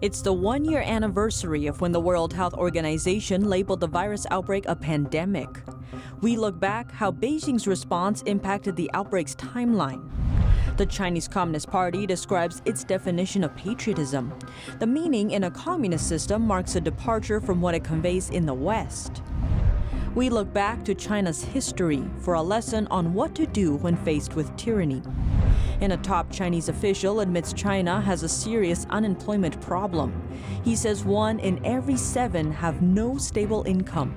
It's the one-year anniversary of when the World Health Organization labeled the virus outbreak a pandemic. We look back how Beijing's response impacted the outbreak's timeline. The Chinese Communist Party describes its definition of patriotism. The meaning in a communist system marks a departure from what it conveys in the West. We look back to China's history for a lesson on what to do when faced with tyranny. And a top Chinese official admits China has a serious unemployment problem. He says 1 in every 7 have no stable income.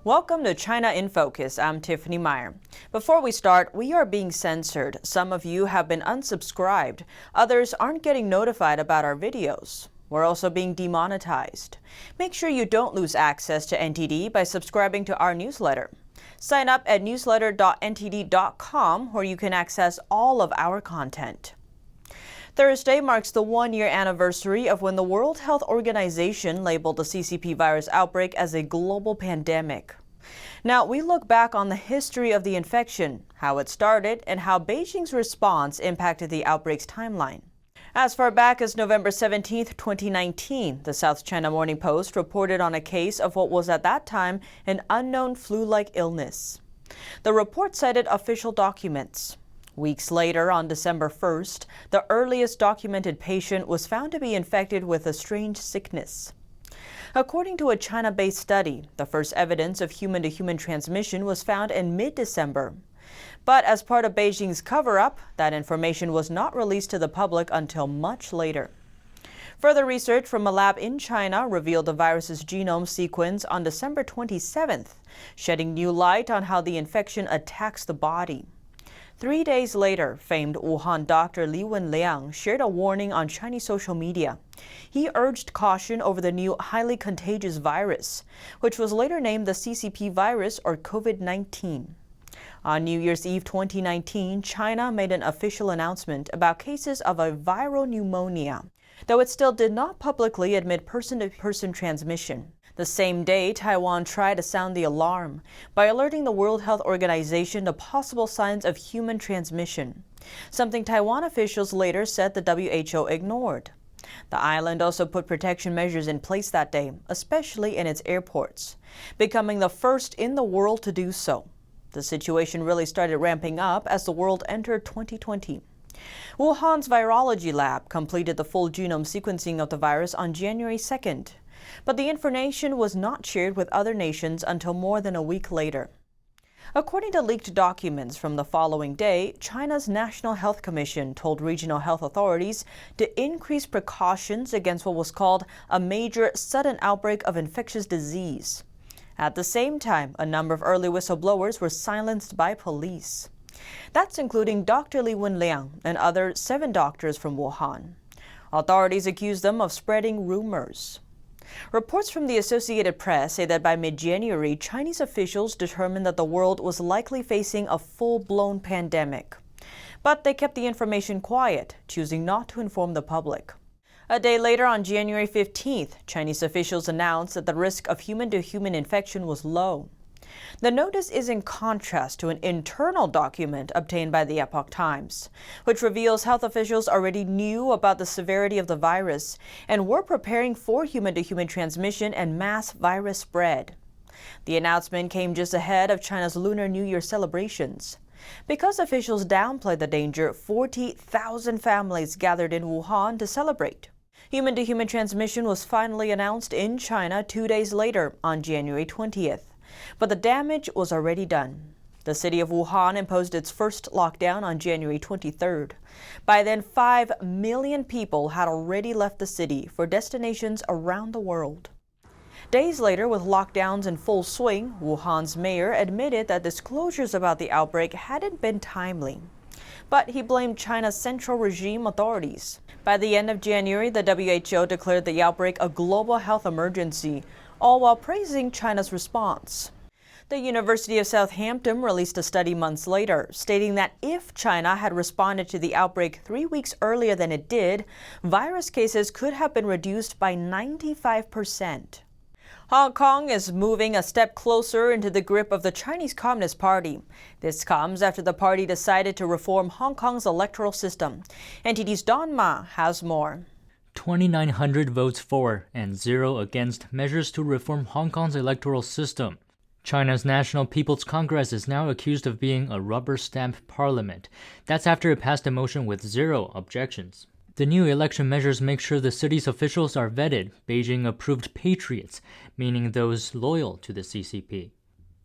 Welcome to China in Focus. I'm Tiffany Meyer. Before we start, we are being censored. Some of you have been unsubscribed. Others aren't getting notified about our videos. We're also being demonetized. Make sure you don't lose access to NTD by subscribing to our newsletter. Sign up at newsletter.ntd.com where you can access all of our content. Thursday marks the one-year anniversary of when the World Health Organization labeled the CCP virus outbreak as a global pandemic. Now, we look back on the history of the infection, how it started, and how Beijing's response impacted the outbreak's timeline. As far back as November 17, 2019, the South China Morning Post reported on a case of what was at that time an unknown flu-like illness. The report cited official documents. Weeks later, on December 1st, the earliest documented patient was found to be infected with a strange sickness. According to a China-based study, the first evidence of human-to-human transmission was found in mid-December. But as part of Beijing's cover-up, that information was not released to the public until much later. Further research from a lab in China revealed the virus's genome sequence on December 27th, shedding new light on how the infection attacks the body. 3 days later, famed Wuhan doctor Li Wenliang shared a warning on Chinese social media. He urged caution over the new highly contagious virus, which was later named the CCP virus or COVID-19. On New Year's Eve 2019, China made an official announcement about cases of a viral pneumonia, though it still did not publicly admit person-to-person transmission. The same day, Taiwan tried to sound the alarm by alerting the World Health Organization to possible signs of human transmission, something Taiwan officials later said the WHO ignored. The island also put protection measures in place that day, especially in its airports, becoming the first in the world to do so. The situation really started ramping up as the world entered 2020. Wuhan's virology lab completed the full genome sequencing of the virus on January 2nd, but the information was not shared with other nations until more than a week later. According to leaked documents from the following day, China's National Health Commission told regional health authorities to increase precautions against what was called a major sudden outbreak of infectious disease. At the same time, a number of early whistleblowers were silenced by police. That's including Dr. Li Wenliang and other 7 doctors from Wuhan. Authorities accused them of spreading rumors. Reports from the Associated Press say that by mid-January, Chinese officials determined that the world was likely facing a full-blown pandemic. But they kept the information quiet, choosing not to inform the public. A day later, on January 15th, Chinese officials announced that the risk of human-to-human infection was low. The notice is in contrast to an internal document obtained by the Epoch Times, which reveals health officials already knew about the severity of the virus and were preparing for human-to-human transmission and mass virus spread. The announcement came just ahead of China's Lunar New Year celebrations. Because officials downplayed the danger, 40,000 families gathered in Wuhan to celebrate. Human-to-human transmission was finally announced in China 2 days later, on January 20th. But the damage was already done. The city of Wuhan imposed its first lockdown on January 23rd. By then, 5 million people had already left the city for destinations around the world. Days later, with lockdowns in full swing, Wuhan's mayor admitted that disclosures about the outbreak hadn't been timely. But he blamed China's central regime authorities. By the end of January, the WHO declared the outbreak a global health emergency, all while praising China's response. The University of Southampton released a study months later, stating that if China had responded to the outbreak 3 weeks earlier than it did, virus cases could have been reduced by 95%. Hong Kong is moving a step closer into the grip of the Chinese Communist Party. This comes after the party decided to reform Hong Kong's electoral system. NTD's Don Ma has more. 2,900 votes for and 0 against measures to reform Hong Kong's electoral system. China's National People's Congress is now accused of being a rubber stamp parliament. That's after it passed a motion with 0 objections. The new election measures make sure the city's officials are vetted, Beijing-approved patriots, meaning those loyal to the CCP.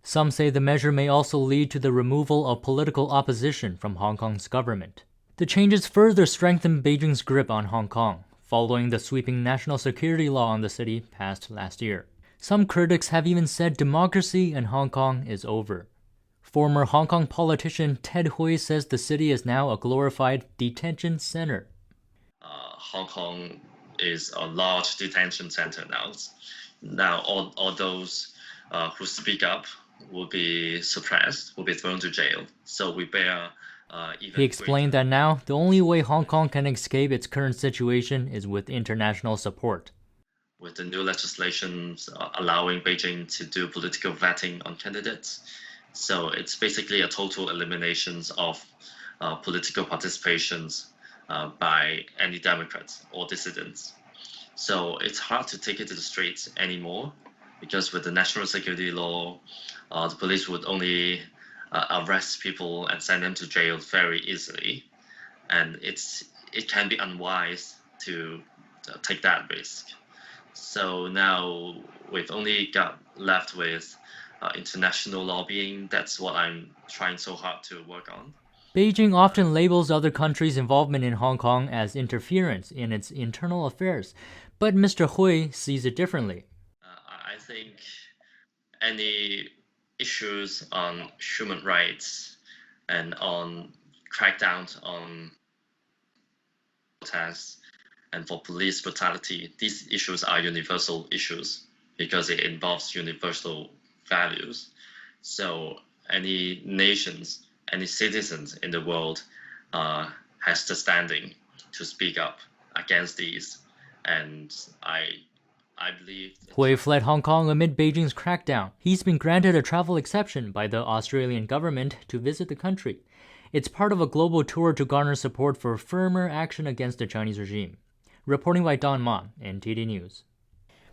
Some say the measure may also lead to the removal of political opposition from Hong Kong's government. The changes further strengthen Beijing's grip on Hong Kong, following the sweeping national security law on the city passed last year. Some critics have even said democracy in Hong Kong is over. Former Hong Kong politician Ted Hui says the city is now a glorified detention center. Hong Kong is a large detention center now. Now all those who speak up will be suppressed, will be thrown to jail. So we bear He explained that now the only way Hong Kong can escape its current situation is with international support. With the new legislations allowing Beijing to do political vetting on candidates. So it's basically a total elimination of political participations by any Democrats or dissidents. So it's hard to take it to the streets anymore because with the national security law, the police would only arrest people and send them to jail very easily. And it can be unwise to take that risk. So now we've only got left with international lobbying. That's what I'm trying so hard to work on. Beijing often labels other countries' involvement in Hong Kong as interference in its internal affairs, but Mr. Hui sees it differently. I think any issues on human rights and on crackdowns on protests and for police brutality, these issues are universal issues because it involves universal values. So any nations, any citizens in the world has the standing to speak up against these. And I believe Hui fled Hong Kong amid Beijing's crackdown. He's been granted a travel exception by the Australian government to visit the country. It's part of a global tour to garner support for firmer action against the Chinese regime. Reporting by Don Ma, NTD News.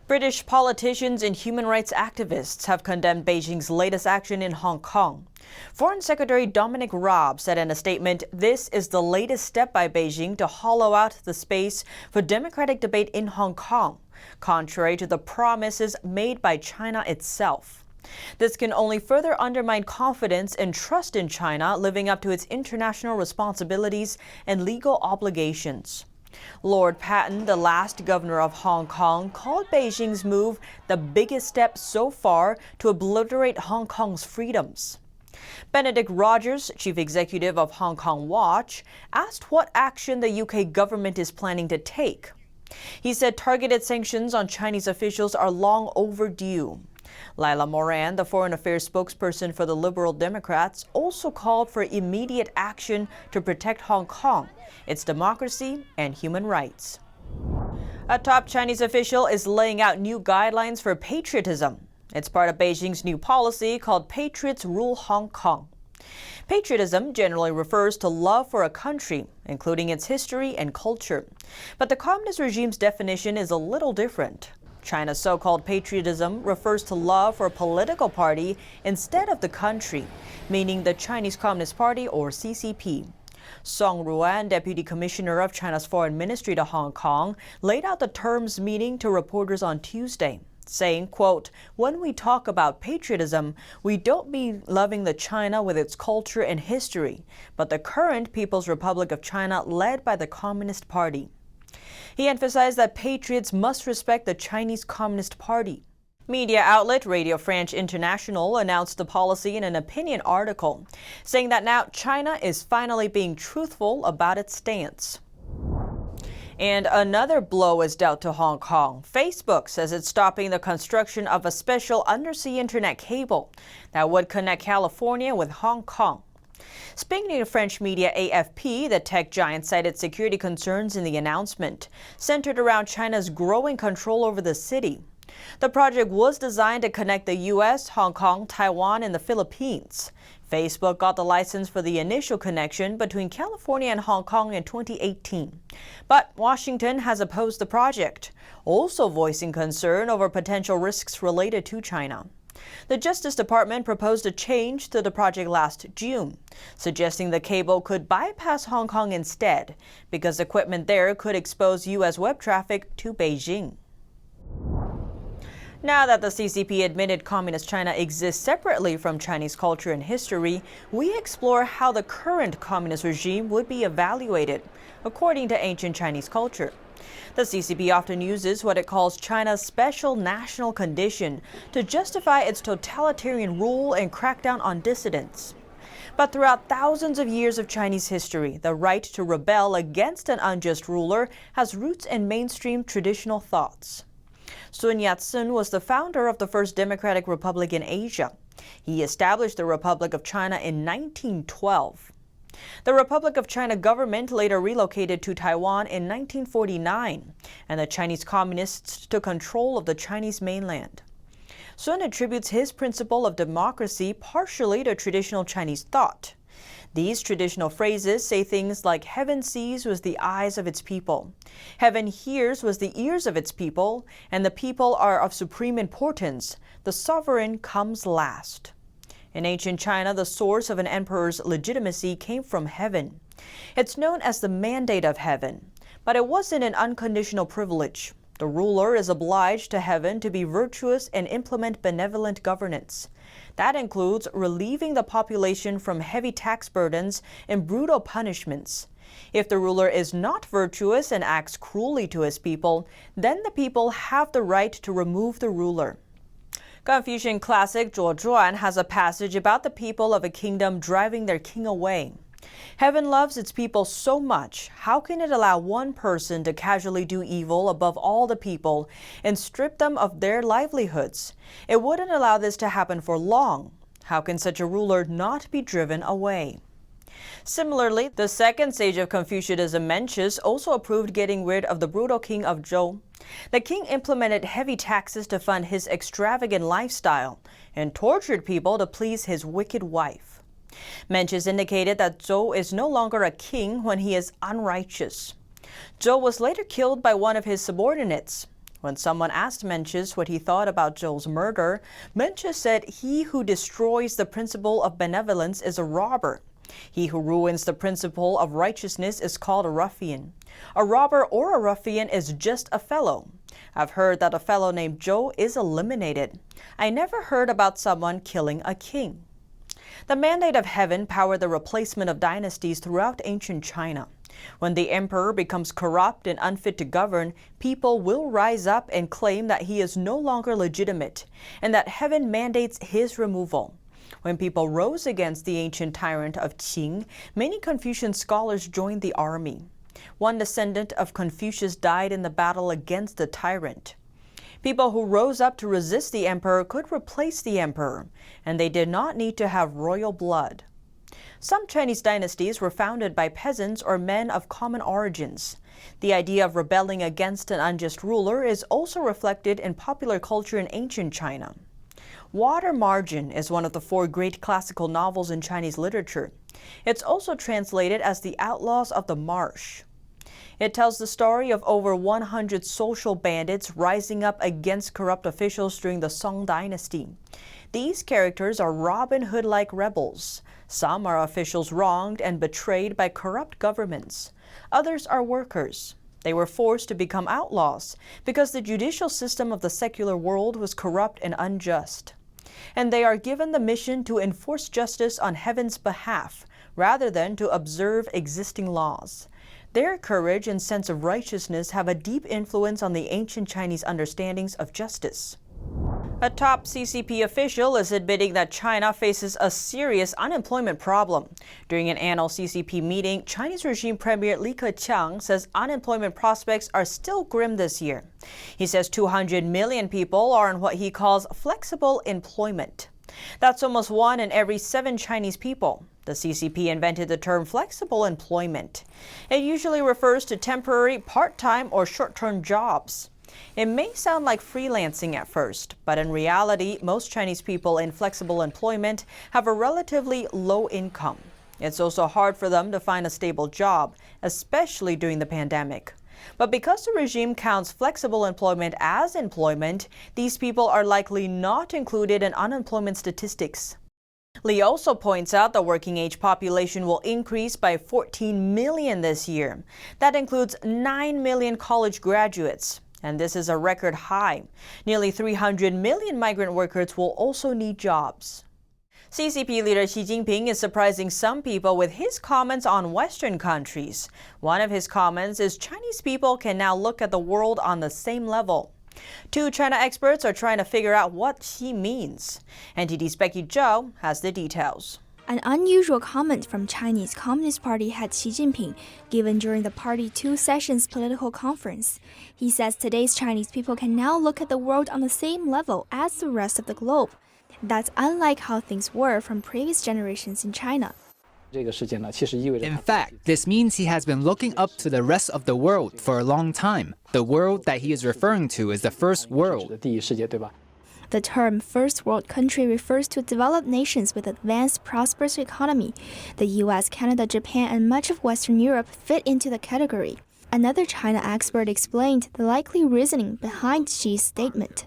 British politicians and human rights activists have condemned Beijing's latest action in Hong Kong. Foreign Secretary Dominic Raab said in a statement, "This is the latest step by Beijing to hollow out the space for democratic debate in Hong Kong, contrary to the promises made by China itself. This can only further undermine confidence and trust in China living up to its international responsibilities and legal obligations." Lord Patten, the last governor of Hong Kong, called Beijing's move the biggest step so far to obliterate Hong Kong's freedoms. Benedict Rogers, chief executive of Hong Kong Watch, asked what action the UK government is planning to take. He said targeted sanctions on Chinese officials are long overdue. Lila Moran, the foreign affairs spokesperson for the Liberal Democrats, also called for immediate action to protect Hong Kong, its democracy, and human rights. A top Chinese official is laying out new guidelines for patriotism. It's part of Beijing's new policy called Patriots Rule Hong Kong. Patriotism generally refers to love for a country, including its history and culture. But the communist regime's definition is a little different. China's so-called patriotism refers to love for a political party instead of the country, meaning the Chinese Communist Party or CCP. Song Ruan, Deputy Commissioner of China's Foreign Ministry to Hong Kong, laid out the term's meaning to reporters on Tuesday, saying, quote, "When we talk about patriotism, we don't mean loving the China with its culture and history, but the current People's Republic of China led by the Communist Party." He emphasized that patriots must respect the Chinese Communist Party. Media outlet Radio France International announced the policy in an opinion article, saying that now China is finally being truthful about its stance. And another blow is dealt to Hong Kong. Facebook says it's stopping the construction of a special undersea internet cable that would connect California with Hong Kong. Speaking to French media AFP, the tech giant cited security concerns in the announcement, centered around China's growing control over the city. The project was designed to connect the U.S., Hong Kong, Taiwan, and the Philippines. Facebook got the license for the initial connection between California and Hong Kong in 2018. But Washington has opposed the project, also voicing concern over potential risks related to China. The Justice Department proposed a change to the project last June, suggesting the cable could bypass Hong Kong instead, because equipment there could expose U.S. web traffic to Beijing. Now that the CCP admitted Communist China exists separately from Chinese culture and history, we explore how the current communist regime would be evaluated, according to ancient Chinese culture. The CCP often uses what it calls China's special national condition to justify its totalitarian rule and crackdown on dissidents. But throughout thousands of years of Chinese history, the right to rebel against an unjust ruler has roots in mainstream traditional thoughts. Sun Yat-sen was the founder of the first democratic republic in Asia. He established the Republic of China in 1912. The Republic of China government later relocated to Taiwan in 1949, and the Chinese communists took control of the Chinese mainland. Sun attributes his principle of democracy partially to traditional Chinese thought. These traditional phrases say things like heaven sees with the eyes of its people, heaven hears with the ears of its people, and the people are of supreme importance. The sovereign comes last. In ancient China, the source of an emperor's legitimacy came from heaven. It's known as the mandate of heaven, but it wasn't an unconditional privilege. The ruler is obliged to heaven to be virtuous and implement benevolent governance. That includes relieving the population from heavy tax burdens and brutal punishments. If the ruler is not virtuous and acts cruelly to his people, then the people have the right to remove the ruler. Confucian classic Zhuo Zhuan has a passage about the people of a kingdom driving their king away. Heaven loves its people so much, how can it allow one person to casually do evil above all the people and strip them of their livelihoods? It wouldn't allow this to happen for long. How can such a ruler not be driven away? Similarly, the second sage of Confucianism, Mencius, also approved getting rid of the brutal king of Zhou. The king implemented heavy taxes to fund his extravagant lifestyle and tortured people to please his wicked wife. Mencius indicated that Zhou is no longer a king when he is unrighteous. Zhou was later killed by one of his subordinates. When someone asked Mencius what he thought about Zhou's murder, Mencius said, "He who destroys the principle of benevolence is a robber. He who ruins the principle of righteousness is called a ruffian. A robber or a ruffian is just a fellow. I've heard that a fellow named Zhou is eliminated. I never heard about someone killing a king." The mandate of heaven powered the replacement of dynasties throughout ancient China. When the emperor becomes corrupt and unfit to govern, people will rise up and claim that he is no longer legitimate and that heaven mandates his removal. When people rose against the ancient tyrant of Qing, many Confucian scholars joined the army. One descendant of Confucius died in the battle against the tyrant. People who rose up to resist the emperor could replace the emperor, and they did not need to have royal blood. Some Chinese dynasties were founded by peasants or men of common origins. The idea of rebelling against an unjust ruler is also reflected in popular culture in ancient China. Water Margin is one of the 4 great classical novels in Chinese literature. It's also translated as The Outlaws of the Marsh. It tells the story of over 100 social bandits rising up against corrupt officials during the Song dynasty. These characters are Robin Hood-like rebels. Some are officials wronged and betrayed by corrupt governments. Others are workers. They were forced to become outlaws because the judicial system of the secular world was corrupt and unjust. And they are given the mission to enforce justice on heaven's behalf, rather than to observe existing laws. Their courage and sense of righteousness have a deep influence on the ancient Chinese understandings of justice. A top CCP official is admitting that China faces a serious unemployment problem. During an annual CCP meeting, Chinese regime Premier Li Keqiang says unemployment prospects are still grim this year. He says 200 million people are in what he calls flexible employment. That's almost 1 in every 7 Chinese people. The CCP invented the term flexible employment. It usually refers to temporary, part-time, or short-term jobs. It may sound like freelancing at first, but in reality, most Chinese people in flexible employment have a relatively low income. It's also hard for them to find a stable job, especially during the pandemic. But because the regime counts flexible employment as employment, these people are likely not included in unemployment statistics. Lee also points out the working age population will increase by 14 million this year. That includes 9 million college graduates. And this is a record high. Nearly 300 million migrant workers will also need jobs. CCP leader Xi Jinping is surprising some people with his comments on Western countries. One of his comments is Chinese people can now look at the world on the same level. Two China experts are trying to figure out what Xi means. NTD's Becky Zhou has the details. An unusual comment from Chinese Communist Party head Xi Jinping given during the party 2 sessions political conference. He says today's Chinese people can now look at the world on the same level as the rest of the globe. That's unlike how things were from previous generations in China. In fact, this means he has been looking up to the rest of the world for a long time. The world that he is referring to is the first world. The term first world country refers to developed nations with advanced, prosperous economy. The US, Canada, Japan, and much of Western Europe fit into the category. Another China expert explained the likely reasoning behind Xi's statement.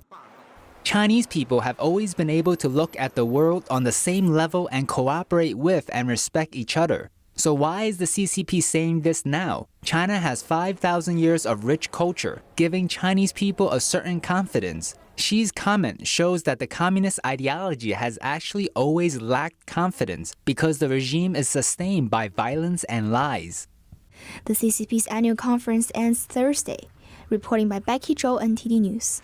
Chinese people have always been able to look at the world on the same level and cooperate with and respect each other. So why is the CCP saying this now? China has 5,000 years of rich culture, giving Chinese people a certain confidence. Xi's comment shows that the communist ideology has actually always lacked confidence because the regime is sustained by violence and lies. The CCP's annual conference ends Thursday. Reporting by Becky Zhou, NTD News.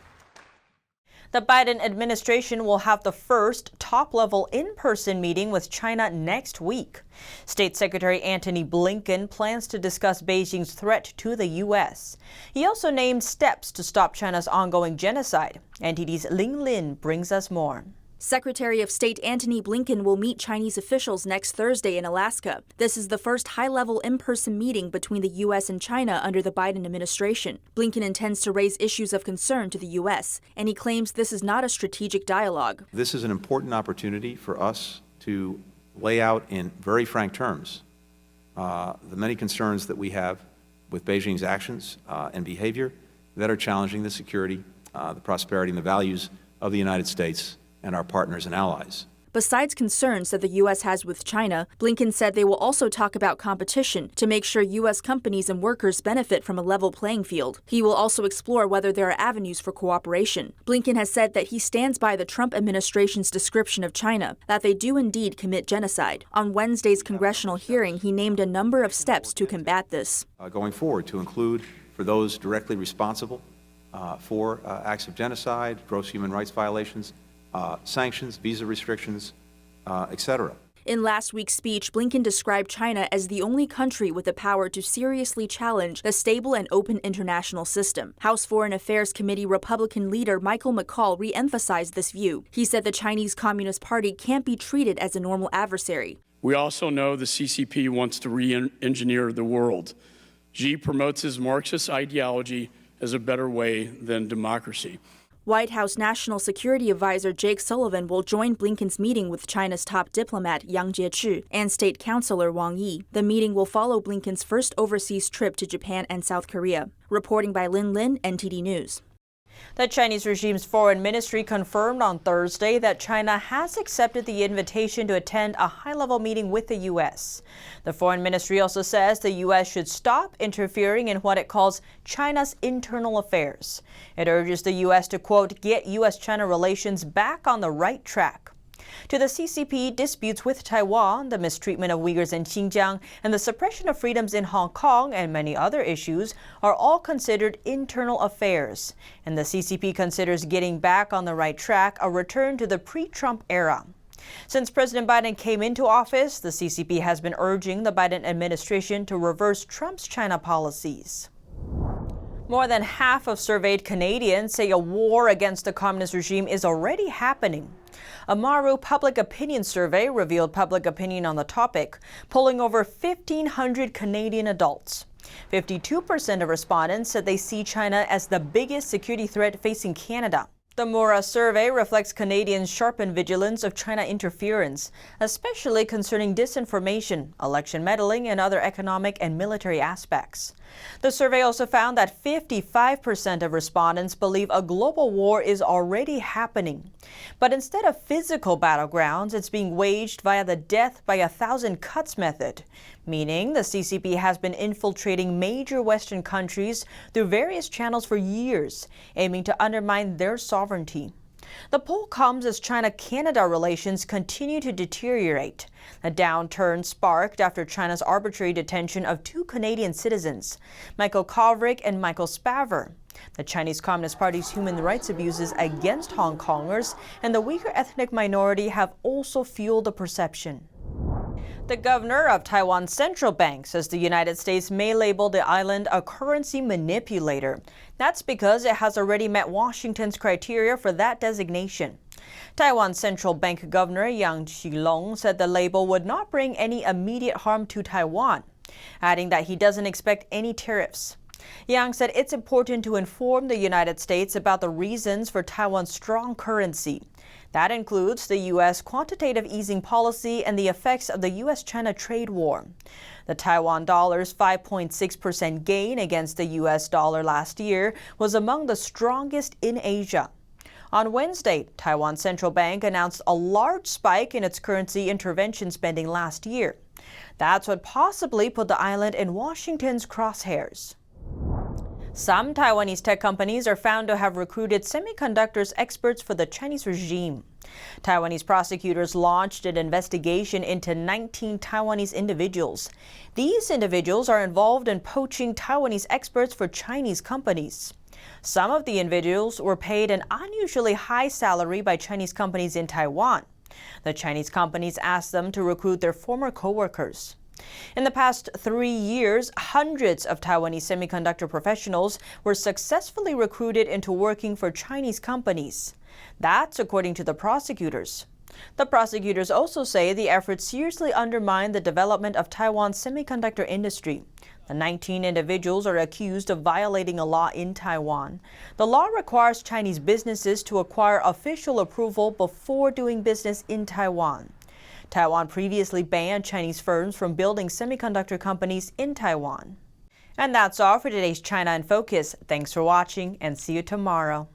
The Biden administration will have the first top-level in-person meeting with China next week. State Secretary Antony Blinken plans to discuss Beijing's threat to the U.S. He also named steps to stop China's ongoing genocide. NTD's Ling Lin brings us more. Secretary of State Antony Blinken will meet Chinese officials next Thursday in Alaska. This is the first high-level in-person meeting between the U.S. and China under the Biden administration. Blinken intends to raise issues of concern to the U.S., and he claims this is not a strategic dialogue. This is an important opportunity for us to lay out in very frank terms the many concerns that we have with Beijing's actions and behavior that are challenging the security, the prosperity, and the values of the United States and our partners and allies. Besides concerns that the U.S. has with China, Blinken said they will also talk about competition to make sure U.S. companies and workers benefit from a level playing field. He will also explore whether there are avenues for cooperation. Blinken has said that he stands by the Trump administration's description of China, that they do indeed commit genocide. On Wednesday's congressional hearing, he named a number of steps to combat this. Going forward, to include for those directly responsible for acts of genocide, gross human rights violations, sanctions, visa restrictions, etc. In last week's speech, Blinken described China as the only country with the power to seriously challenge the stable and open international system. House Foreign Affairs Committee Republican leader Michael McCaul re-emphasized this view. He said the Chinese Communist Party can't be treated as a normal adversary. We also know the CCP wants to re-engineer the world. Xi promotes his Marxist ideology as a better way than democracy. White House National Security Advisor Jake Sullivan will join Blinken's meeting with China's top diplomat Yang Jiechi and State Councilor Wang Yi. The meeting will follow Blinken's first overseas trip to Japan and South Korea. Reporting by Lin Lin, NTD News. The Chinese regime's foreign ministry confirmed on Thursday that China has accepted the invitation to attend a high-level meeting with the U.S. The foreign ministry also says the U.S. should stop interfering in what it calls China's internal affairs. It urges the U.S. to, quote, get U.S.-China relations back on the right track. To the CCP, disputes with Taiwan, the mistreatment of Uyghurs in Xinjiang, and the suppression of freedoms in Hong Kong and many other issues are all considered internal affairs. And the CCP considers getting back on the right track a return to the pre-Trump era. Since President Biden came into office, the CCP has been urging the Biden administration to reverse Trump's China policies. More than half of surveyed Canadians say a war against the communist regime is already happening. A Maru public opinion survey revealed public opinion on the topic, polling over 1,500 Canadian adults. 52% of respondents said they see China as the biggest security threat facing Canada. The Mora survey reflects Canadians' sharpened vigilance of China interference, especially concerning disinformation, election meddling, and other economic and military aspects. The survey also found that 55% of respondents believe a global war is already happening. But instead of physical battlegrounds, it's being waged via the death by 1,000 cuts method, meaning the CCP has been infiltrating major Western countries through various channels for years, aiming to undermine their sovereignty. The poll comes as China-Canada relations continue to deteriorate. A downturn sparked after China's arbitrary detention of 2 Canadian citizens, Michael Kovrig and Michael Spavor. The Chinese Communist Party's human rights abuses against Hong Kongers and the weaker ethnic minority have also fueled the perception. The governor of Taiwan's central bank says the United States may label the island a currency manipulator. That's because it has already met Washington's criteria for that designation. Taiwan's central bank governor Yang Qilong said the label would not bring any immediate harm to Taiwan, adding that he doesn't expect any tariffs. Yang said it's important to inform the United States about the reasons for Taiwan's strong currency. That includes the U.S. quantitative easing policy and the effects of the U.S.-China trade war. The Taiwan dollar's 5.6% gain against the U.S. dollar last year was among the strongest in Asia. On Wednesday, Taiwan's central bank announced a large spike in its currency intervention spending last year. That's what possibly put the island in Washington's crosshairs. Some Taiwanese tech companies are found to have recruited semiconductors experts for the Chinese regime. Taiwanese prosecutors launched an investigation into 19 Taiwanese individuals. These individuals are involved in poaching Taiwanese experts for Chinese companies. Some of the individuals were paid an unusually high salary by Chinese companies in Taiwan. The Chinese companies asked them to recruit their former co-workers. In the past 3 years, hundreds of Taiwanese semiconductor professionals were successfully recruited into working for Chinese companies. That's according to the prosecutors. The prosecutors also say the efforts seriously undermine the development of Taiwan's semiconductor industry. The 19 individuals are accused of violating a law in Taiwan. The law requires Chinese businesses to acquire official approval before doing business in Taiwan. Taiwan previously banned Chinese firms from building semiconductor companies in Taiwan. And that's all for today's China in Focus. Thanks for watching and see you tomorrow.